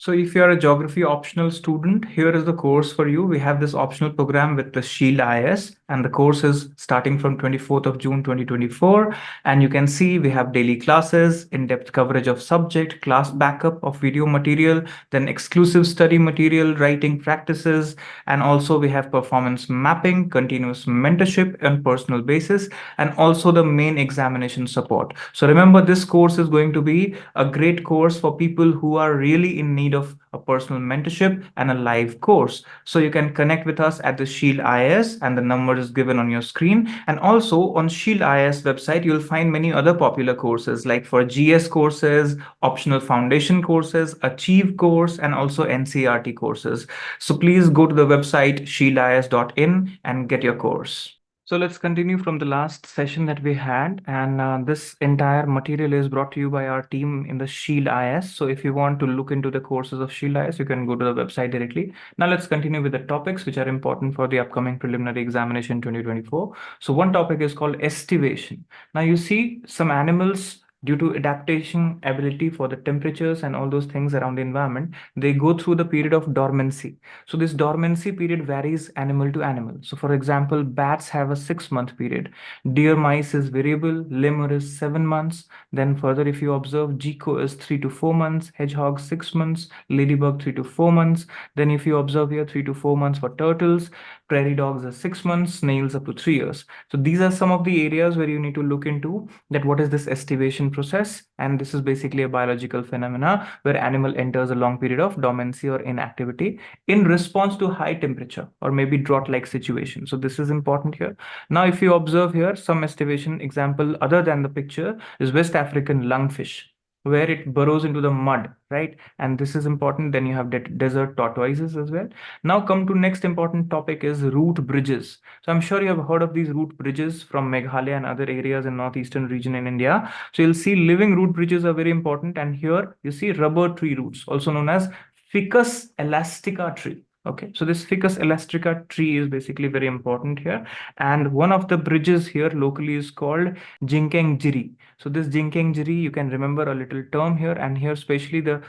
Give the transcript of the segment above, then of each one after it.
So if you are a geography optional student, here is the course for you. We have this optional program with the Shield IS, and the course is starting from 24th of June 2024. And you can see we have daily classes, in-depth coverage of subject, class backup of video material, then exclusive study material, writing practices, and also we have performance mapping, continuous mentorship on personal basis, and also the main examination support. So remember, this course is going to be a great course for people who are really in need of a personal mentorship and a live course. So you can connect with us at the Shield IS, and the number is given on your screen. And also on Shield IS website, you'll find many other popular courses like for GS courses, optional foundation courses, Achieve course, and also NCERT courses. So please go to the website shieldis.in and get your course. So let's continue from the last session that we had, and this entire material is brought to you by our team in the Shield IS. So if you want to look into the courses of Shield IS, you can go to the website directly. Now let's continue with the topics which are important for the upcoming preliminary examination 2024. So one topic is called estivation. Now you see some animals, due to adaptation ability for the temperatures and all those things around the environment, they go through the period of dormancy. So this dormancy period varies animal to animal. So for example, bats have a 6-month period. Deer mice is variable. Lemur is 7 months. Then further, if you observe, gecko is 3 to 4 months. Hedgehog 6 months. Ladybug 3 to 4 months. Then if you observe here, 3 to 4 months for turtles. Prairie dogs are 6 months. Snails up to 3 years. So these are some of the areas where you need to look into that what is this estivation process. And this is basically a biological phenomena where animal enters a long period of dormancy or inactivity in response to high temperature or maybe drought-like situation. So this is important here. Now, if you observe here, some estivation example other than the picture is West African lungfish, where it burrows into the mud, right? And this is important. Then you have desert tortoises as well. Now come to next important topic is root bridges. So I'm sure you have heard of these root bridges from Meghalaya and other areas in northeastern region in India. So you'll see living root bridges are very important. And here you see rubber tree roots, also known as Ficus elastica tree. Okay, so this Ficus elastica tree is basically very important here. And one of the bridges here locally is called Jinkeng. So this Jinkeng, you can remember a little term here, and here especially the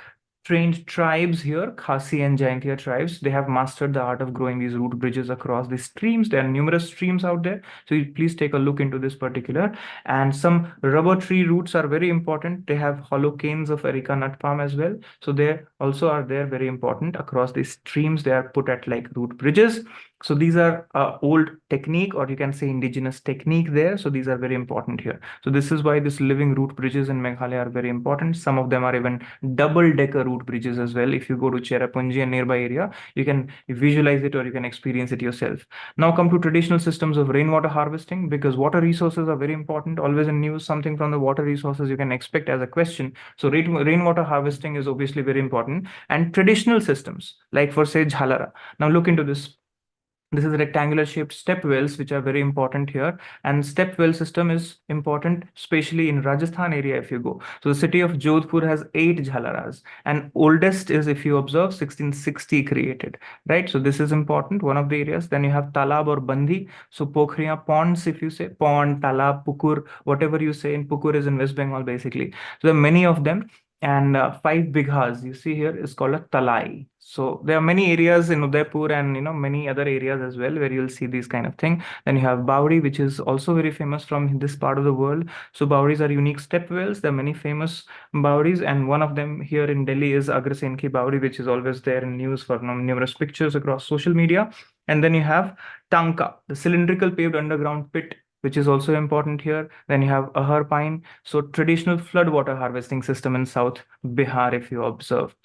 trained tribes here, Khasi and Jaintia tribes, they have mastered the art of growing these root bridges across the streams. There are numerous streams out there. So you please take a look into this particular. And some rubber tree roots are very important. They have hollow canes of Erica nut palm as well. So they also are there very important across the streams. They are put at like root bridges. So these are old technique, or you can say indigenous technique there. So these are very important here. So this is why this living root bridges in Meghalaya are very important. Some of them are even double-decker root bridges as well. If you go to Cherrapunji and nearby area, you can visualize it or you can experience it yourself. Now come to traditional systems of rainwater harvesting, because water resources are very important. Always in news, something from the water resources you can expect as a question. So rainwater harvesting is obviously very important. And traditional systems, like for say Jhalara. Now look into this. This is rectangular shaped step wells, which are very important here. And step well system is important, especially in Rajasthan area if you go. So the city of Jodhpur has 8 jhalaras, and oldest is, if you observe, 1660 created, right? So this is important, one of the areas. Then you have talab or bandi. So pokhriya, ponds, if you say pond, talab, pukur, whatever you say. In pukur is in West Bengal basically. So there are many of them. And 5 bighas you see here is called a talai. So there are many areas in Udaipur and many other areas as well where you'll see these kind of thing. Then you have Bauri, which is also very famous from this part of the world. So Bauris are unique step wells. There are many famous Bauris, and one of them here in Delhi is Agrasenki Bauri, which is always there in news for numerous pictures across social media. And then you have Tanka, the cylindrical paved underground pit, which is also important here. Then you have Ahar pine. So traditional flood water harvesting system in South Bihar, if you observe.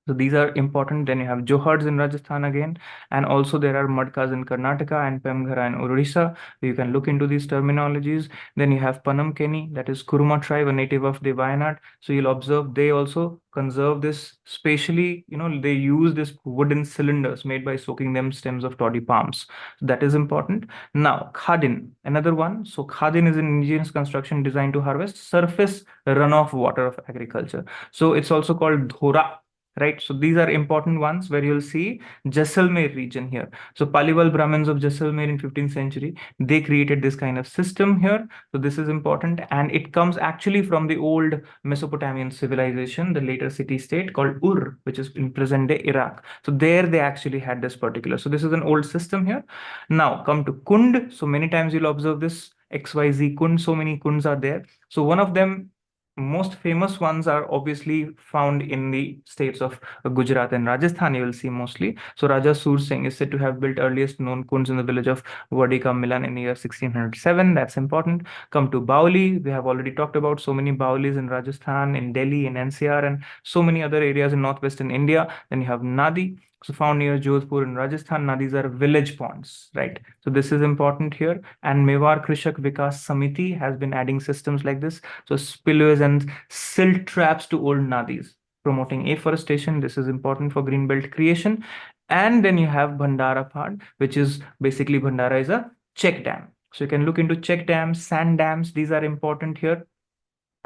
So these are important. Then you have Johards in Rajasthan again. And also there are Madkas in Karnataka and Pemghara in Orissa. You can look into these terminologies. Then you have Panamkeni, that is Kuruma tribe, a native of the Wayanad. So you'll observe they also conserve this, spatially, they use this wooden cylinders made by soaking them stems of toddy palms. So that is important. Now, Khadin, another one. So Khadin is an indigenous construction designed to harvest surface runoff water of agriculture. So it's also called Dhora. right? So these are important ones where you'll see Jaisalmer region here. So Paliwal Brahmins of Jaisalmer in 15th century, they created this kind of system here. So this is important, and it comes actually from the old Mesopotamian civilization, the later city state called Ur, which is in present day Iraq. So there they actually had this particular. So this is an old system here. Now come to Kund. So many times you'll observe this XYZ Kund. So many Kunds are there. So one of them, most famous ones, are obviously found in the states of Gujarat and Rajasthan. You will see mostly. So Raja Sur Singh is said to have built earliest known kunds in the village of Wadika Milan in the year 1607. That's important. Come to Bauli. We have already talked about so many Baulis in Rajasthan, in Delhi, in NCR, and so many other areas in northwestern India. Then you have Nadi. So found near Jodhpur in Rajasthan. Nadis are village ponds, right? So this is important here. And Mewar Krishak Vikas Samiti has been adding systems like this. So spillways and silt traps to old nadis, promoting afforestation. This is important for green belt creation. And then you have Bhandara part, which is basically Bhandara is a check dam. So you can look into check dams, sand dams. These are important here.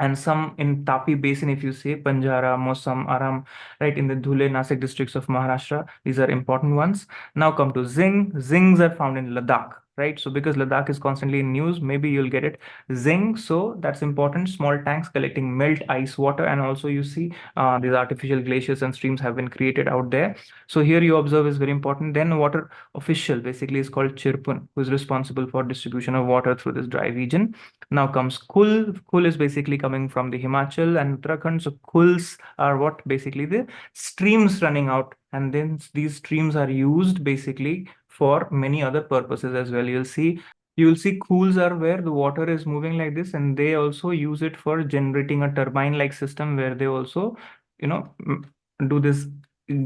And some in Tapi Basin, if you say Panjara, Mosam, Aram, right, in the Dhule, Nasik districts of Maharashtra. These are important ones. Now come to Zing. Zings are found in Ladakh, right? So because Ladakh is constantly in news, maybe you'll get it. Zing, so that's important. Small tanks collecting melt ice water, and also you see these artificial glaciers and streams have been created out there. So here you observe is very important. Then water official basically is called Chirpun, who is responsible for distribution of water through this dry region. Now comes Kul. Kul is basically coming from the Himachal and Uttarakhand. So Kuls are what basically the streams running out, and then these streams are used basically for many other purposes as well. You'll see cools are where the water is moving like this, and they also use it for generating a turbine-like system where they also, do this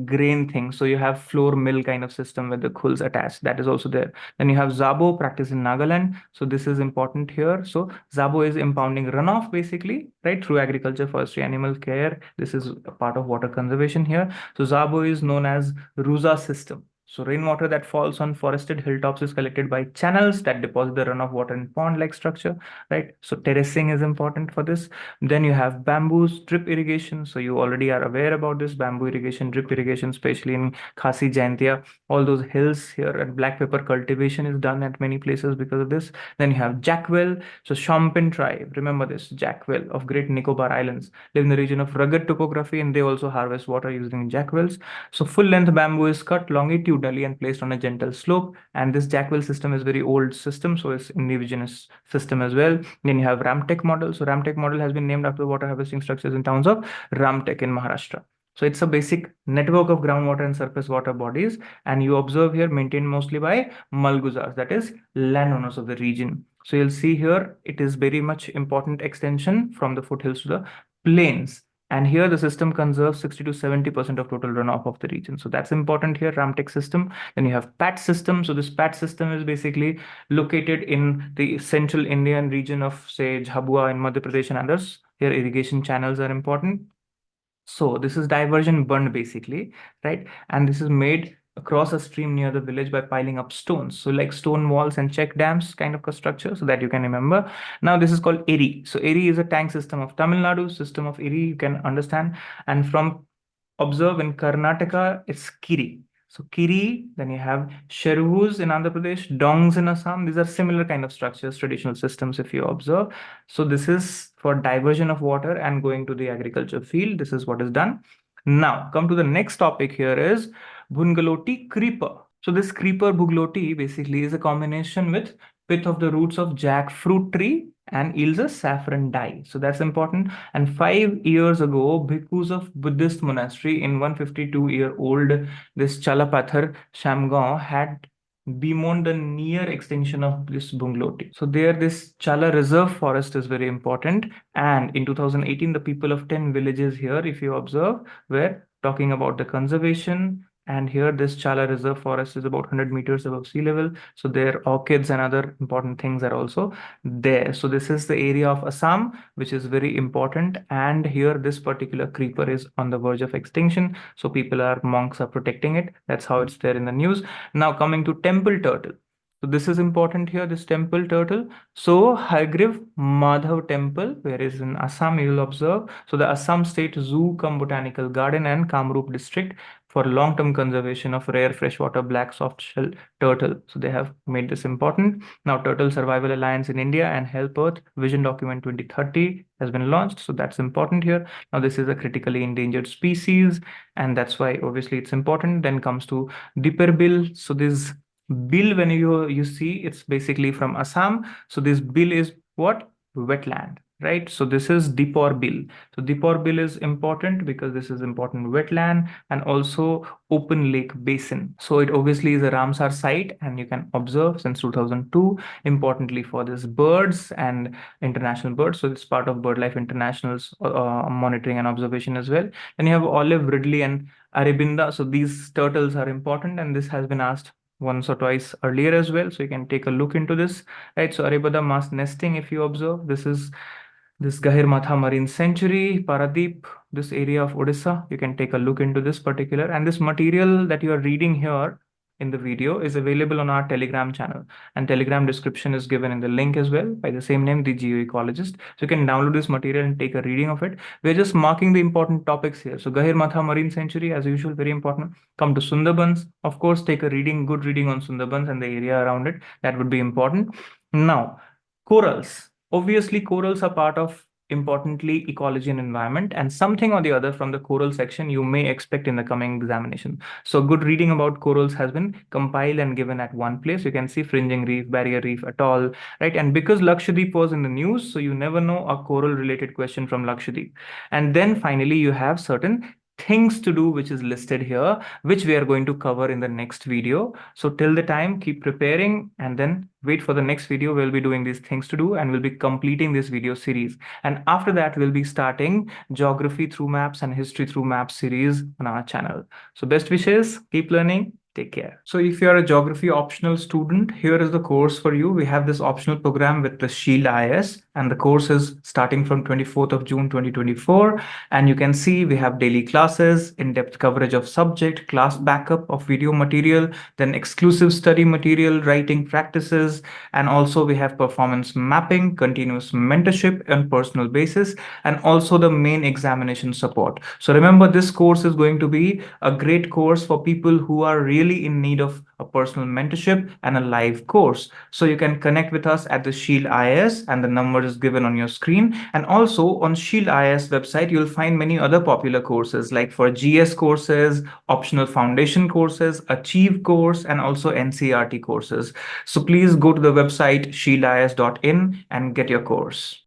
grain thing. So you have floor mill kind of system with the cools attached. That is also there. Then you have Zabo practice in Nagaland. So this is important here. So Zabo is impounding runoff basically, right, through agriculture, forestry, animal care. This is a part of water conservation here. So Zabo is known as Ruza system. So rainwater that falls on forested hilltops is collected by channels that deposit the runoff water in pond-like structure, right? So terracing is important for this. Then you have bamboos, drip irrigation. So you already are aware about this bamboo irrigation, drip irrigation, especially in Khasi, Jaintia, all those hills here. And black pepper cultivation is done at many places because of this. Then you have Jackwell. So Shompen tribe, remember this, Jackwell of Great Nicobar Islands, live in the region of rugged topography, and they also harvest water using jackwells. So full-length bamboo is cut longitudinally and placed on a gentle slope. And this jackwell system is very old system, so it's indigenous system as well. Then you have Ramtek model. So Ramtek model has been named after the water harvesting structures in towns of Ramtek in Maharashtra. So it's a basic network of groundwater and surface water bodies, and you observe here maintained mostly by Malguzars, that is landowners of the region. So you'll see here it is very much important extension from the foothills to the plains. And here the system conserves 60 to 70% of total runoff of the region. So that's important here, Ramtek system. Then you have PAT system. So this PAT system is basically located in the central Indian region of, say, Jhabua in Madhya Pradesh and others. Here irrigation channels are important. So this is diversion bund basically, right? And this is made across a stream near the village by piling up stones. So like stone walls and check dams kind of a structure, so that you can remember. Now this is called ERI. So ERI is a tank system of Tamil Nadu, system of ERI, you can understand. And from observe in Karnataka, it's Kiri. So Kiri, then you have Shervus in Andhra Pradesh, Dongs in Assam. These are similar kind of structures, traditional systems if you observe. So this is for diversion of water and going to the agriculture field. This is what is done. Now come to the next topic here is Bungaloti creeper. So this creeper Bugloti basically is a combination with pith of the roots of jackfruit tree and yields a saffron dye. So that's important. And 5 years ago, bhikkhus of Buddhist monastery in 152-year-old this Chalapathar Shamgaon had bemoaned the near extinction of this bungloti. So there this Chala Reserve Forest is very important. And in 2018, the people of 10 villages here, if you observe, were talking about the conservation. And here this Chala Reserve Forest is about 100 meters above sea level. So there orchids and other important things are also there. So this is the area of Assam, which is very important. And here this particular creeper is on the verge of extinction. So monks are protecting it. That's how it's there in the news. Now coming to temple turtle. So this is important here, this temple turtle. So Hagriv Madhav Temple, where is in Assam, you will observe. So the Assam State Zoo cum Botanical Garden and Kamrup district for long-term conservation of rare freshwater black soft-shell turtle. So they have made this important. Now Turtle Survival Alliance in India and Help Earth Vision Document 2030 has been launched. So that's important here. Now this is a critically endangered species, and that's why obviously it's important. Then comes to Dipper bill. So this bill, when you see, it's basically from Assam. So this bill is what? Wetland, right? So this is Dipper bill. So Dipper bill is important because this is important wetland and also open lake basin. So it obviously is a Ramsar site, and you can observe since 2002, importantly for this birds and international birds. So it's part of BirdLife International's monitoring and observation as well. Then you have olive ridley and arabinda. So these turtles are important, and this has been asked once or twice earlier as well. So you can take a look into this, right? So Arabada mass nesting, if you observe, this is this Gahir Matha Marine Sanctuary, Paradeep, this area of Odisha. You can take a look into this particular, and this material that you are reading here in the video is available on our Telegram channel, and Telegram description is given in the link as well by the same name, the GeoEcologist. So you can download this material and take a reading of it. We're just marking the important topics here. So Gahir Matha Marine Sanctuary, as usual, very important. Come to Sundarbans, of course, take a reading, good reading on Sundarbans and the area around it. That would be important. Now, corals. Obviously, corals are part of importantly ecology and environment, and something or the other from the coral section you may expect in the coming examination. So good reading about corals has been compiled and given at one place. You can see fringing reef, barrier reef, atoll, right? And because Lakshadweep was in the news, so you never know a coral related question from Lakshadweep. And then finally you have certain things to do which is listed here, which we are going to cover in the next video. So till the time, keep preparing and then wait for the next video. We'll be doing these things to do and we'll be completing this video series. And after that, we'll be starting geography through maps and history through maps series on our channel. So best wishes, keep learning. Take care. So if you're a geography optional student, here is the course for you. We have this optional program with the Shield IS, and the course is starting from 24th of June 2024. And you can see we have daily classes, in-depth coverage of subject, class backup of video material, then exclusive study material, writing practices, and also we have performance mapping, continuous mentorship on personal basis, and also the main examination support. So remember, this course is going to be a great course for people who are really in need of a personal mentorship and a live course. So you can connect with us at the Shield IS, and the number is given on your screen. And also on Shield IS website, you'll find many other popular courses like for GS courses, optional foundation courses, Achieve course, and also NCERT courses. So please go to the website shieldis.in and get your course.